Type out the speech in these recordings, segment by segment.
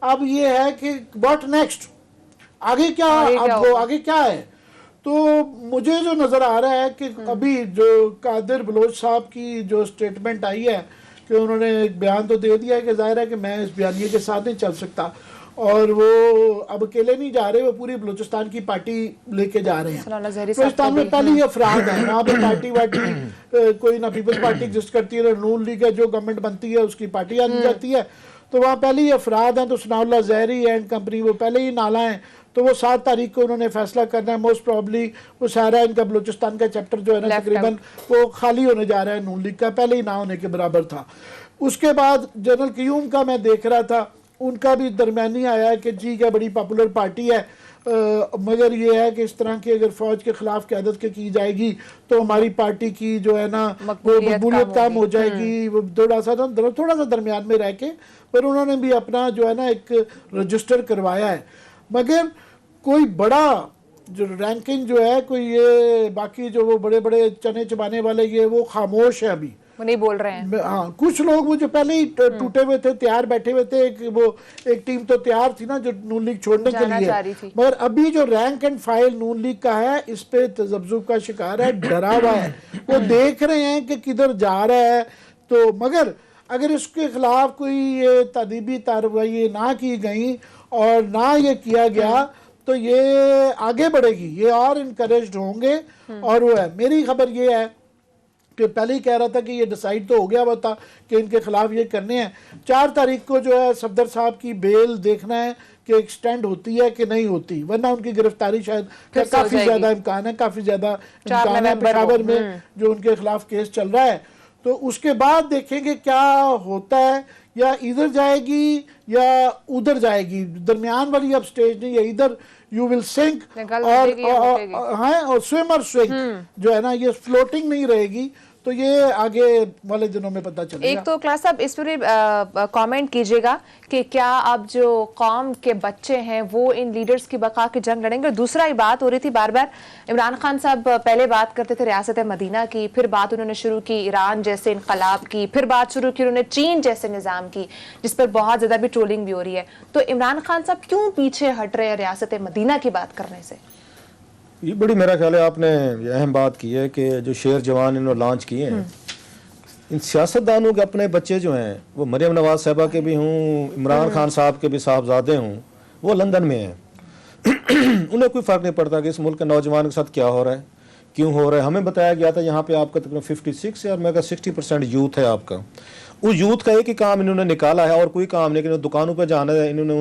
اب یہ ہے کہ واٹ نیکسٹ، آگے کیا، اب وہ آگے کیا ہے. تو مجھے جو نظر آ رہا ہے کہ ابھی جو قادر بلوچ صاحب کی جو سٹیٹمنٹ آئی ہے کہ انہوں نے ایک بیان تو دے دیا ہے کہ ظاہر ہے کہ میں اس بیانیے کے ساتھ نہیں چل سکتا، اور وہ اب اکیلے نہیں جا رہے، وہ پوری بلوچستان کی پارٹی لے کے جا رہے ہیں. بلوچستان میں پہلے ہی افراد ہیں وہاں پہ، پارٹی واٹی کوئی نہ پیپلز پارٹی ایگزسٹ کرتی ہے، نون لیگ ہے، جو گورنمنٹ بنتی ہے اس کی پارٹی آ جاتی ہے. تو وہاں پہلے ہی افراد ہیں. تو ثناء اللہ زہری اینڈ کمپنی وہ پہلے ہی نالا ہیں. تو وہ 7 تاریخ کو انہوں نے فیصلہ کرنا ہے. موسٹ پرابلی وہ سارا ان کا بلوچستان کا چیپٹر جو ہے نا تقریباً وہ خالی ہونے جا رہا ہے. نون لیگ کا پہلے ہی نہ ہونے کے برابر تھا. اس کے بعد جنرل قیوم کا میں دیکھ رہا تھا، ان کا بھی درمیانی آیا ہے کہ ٹھیک ہے بڑی پاپولر پارٹی ہے، مگر یہ ہے کہ اس طرح کی اگر فوج کے خلاف قیادت کے کی جائے گی تو ہماری پارٹی کی جو ہے نا وہ مقبولیت کم ہو جائے گی. وہ تھوڑا سا درمیان میں رہ کے پر انہوں نے بھی اپنا جو ہے نا ایک رجسٹر کروایا ہے. مگر کوئی بڑا جو رینکنگ جو ہے کوئی یہ باقی جو وہ بڑے بڑے چنے چبانے والے یہ وہ خاموش ہے ابھی، وہ نہیں بول رہے ہیں. ہاں کچھ لوگ وہ جو پہلے ہی ٹوٹے ہوئے تھے، تیار بیٹھے ہوئے تھے. وہ ایک ٹیم تو تیار تھی نا جو نون لیگ چھوڑنے کے لیے، مگر ابھی جو rank and file Noon league کا ہے اس پہ تذبذب کا شکار ہے، ڈرا ہوا ہے. وہ دیکھ رہے ہیں کہ کدھر جا رہا ہے. تو مگر اگر اس کے خلاف کوئی یہ تادیبی کارروائی نہ کی گئی اور نہ یہ کیا گیا تو یہ آگے بڑھے گی، یہ اور انکریجڈ ہوں گے. اور وہ ہے میری خبر یہ ہے کہ پہلے ہی کہہ رہا تھا کہ یہ ڈیسائیڈ تو ہو گیا ہوا تھا کہ ان کے خلاف یہ کرنے ہیں. 4 تاریخ کو جو ہے صفدر صاحب کی بیل دیکھنا ہے کہ ایکسٹینڈ ہوتی ہے کہ نہیں ہوتی، ورنہ ان کی گرفتاری شاید کافی زیادہ امکان ہے، کافی زیادہ امکان ہے پشاور میں جو ان کے خلاف کیس چل رہا ہے. تو اس کے بعد دیکھیں گے کیا ہوتا ہے، یا ادھر جائے گی یا ادھر جائے گی. درمیان والی اب سٹیج نہیں ہے، ادھر یو ول سنک اور سوئم اور سوئنگ جو ہے نا یہ فلوٹنگ نہیں رہے گی. تو یہ آگے والے دنوں میں پتہ چلے گا. ایک تو کلاس صاحب اس پر کامنٹ کیجئے گا کہ کیا اب جو قوم کے بچے ہیں وہ ان لیڈرز کی بقا کی جنگ لڑیں گے. اور دوسرا ہی بات ہو رہی تھی بار بار عمران خان صاحب پہلے بات کرتے تھے ریاست مدینہ کی، پھر بات انہوں نے شروع کی ایران جیسے انقلاب کی، پھر بات شروع کی انہوں نے چین جیسے نظام کی جس پر بہت زیادہ بھی ٹرولنگ بھی ہو رہی ہے. تو عمران خان صاحب کیوں پیچھے ہٹ رہے ہیں ریاست مدینہ کی بات کرنے سے؟ یہ بڑی میرا خیال ہے آپ نے اہم بات کی ہے کہ جو شیر جوان انہوں لانچ کیے ہیں، ان سیاستدانوں کے اپنے بچے جو ہیں وہ مریم نواز صاحبہ کے بھی ہوں، عمران خان صاحب کے بھی صاحبزادے ہوں، وہ لندن میں ہیں. انہیں کوئی فرق نہیں پڑتا کہ اس ملک کے نوجوان کے ساتھ کیا ہو رہا ہے، کیوں ہو رہا ہے. ہمیں بتایا گیا تھا یہاں پہ آپ کا تقریباً 56 ہے اور میں کہا 60% یوتھ ہے آپ کا. اس یوتھ کا ایک ہی کام انہوں نے نکالا ہے اور کوئی کام نہیں کہ دکانوں پہ جانا ہے، انہوں نے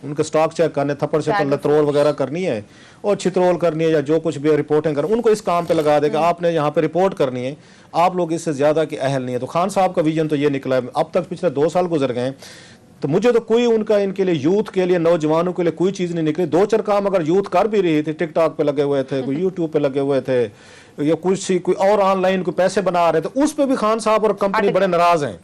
ان کے سٹاک چیک کرنے، تھپڑ سے لترول وغیرہ کرنی ہے اور چھترول کرنی ہے یا جو کچھ بھی رپورٹنگ کرنی، ان کو اس کام پہ لگا دے کہ آپ نے یہاں پہ رپورٹ کرنی ہے، آپ لوگ اس سے زیادہ کے اہل نہیں ہے. تو خان صاحب کا ویژن تو یہ نکلا ہے. اب تک پچھلے 2 سال گزر گئے ہیں تو مجھے تو کوئی ان کے لیے یوتھ کے لیے نوجوانوں کے لیے کوئی چیز نہیں نکلی. 2-4 کام اگر یوتھ کر بھی رہی تھی، ٹک ٹاک پہ لگے ہوئے تھے، کوئی یوٹیوب پہ لگے ہوئے تھے یا کوئی اور آن لائن کوئی پیسے بنا رہے تھے، اس پہ بھی خان صاحب اور کمپنی بڑے ناراض ہیں.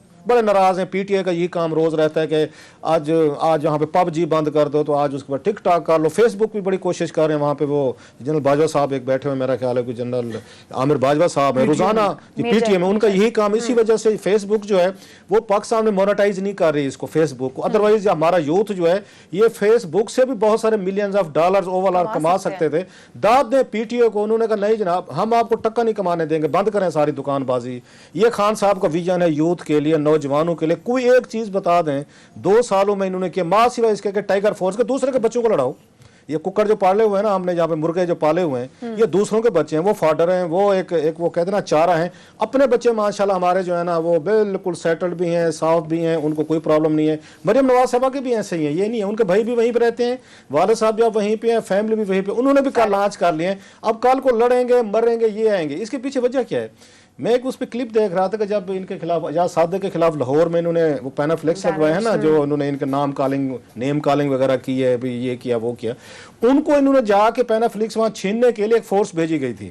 پی ٹی اے کا یہ کام روز رہتا ہے کہ آج یہاں پہ پب جی بند کر دو تو آج اس کے بعد ٹک ٹاک کر لو. فیس بک بھی بڑی کوشش کر رہے ہیں، وہاں پہ وہ جنرل باجوہ صاحب ایک بیٹھے ہوئے، میرا خیال ہے کوئی جنرل عامر باجوہ صاحب ہیں، روزانہ پی ٹی اے میں ان کا یہی کام. اسی وجہ سے فیس بک جو ہے وہ پاکستان میں مونیٹائز نہیں کر رہی اس کو، فیس بک کو. ادروائز ہمارا یوتھ جو ہے یہ فیس بک سے بھی بہت سارے millions of dollars over all کما سکتے تھے. داد دیں پی ٹی اے کو، انہوں نے کہا نہیں جناب ہم آپ کو ٹکا نہیں کمانے دیں گے، بند کریں ساری دکان بازی. یہ خان صاحب کا ویژن ہے یوتھ کے لیے، نوجوانوں کے لیے. کوئی ایک چیز بتا دیں 2 سالوں میں انہوں نے کیا، ماں سوائے اس کے کہ ٹائیگر فورس کے دوسرے کے بچوں کو لڑاؤ. یہ ککڑ جو پالے ہوئے ہیں نا ہم نے جہاں پہ مرغے جو پالے ہوئے ہیں یہ دوسروں کے بچے ہیں، وہ فاڈر ہیں، وہ ایک وہ کہتے ہیں نا چارہ ہیں. اپنے بچے ماشاءاللہ ہمارے جو ہے نا وہ بالکل سیٹلڈ بھی ہیں، صاف بھی ہیں، ان کو کوئی پرابلم نہیں ہے. مریم نواز صاحبہ کے بھی ایسے ہی ہیں، یہ نہیں ہے. ان کے بھائی بھی وہیں پہ رہتے ہیں، والد صاحب بھی اب وہیں پہ ہیں، فیملی بھی وہیں پہ. انہوں نے بھی کل لانچ کر لیے ہیں. اب کل کو لڑیں گے مریں گے یہ آئیں گے. اس کے پیچھے وجہ کیا ہے؟ میں ایک اس پہ کلپ دیکھ رہا تھا کہ جب ان کے خلاف اجاز صادق کے خلاف لاہور میں انہوں نے وہ پینافلیکس لگوائے ہیں نا، جو انہوں نے ان کے نیم کالنگ وغیرہ کی ہے، بھی یہ کیا وہ کیا، ان کو انہوں نے جا کے پینافلیکس وہاں چھیننے کے لیے ایک فورس بھیجی گئی تھی.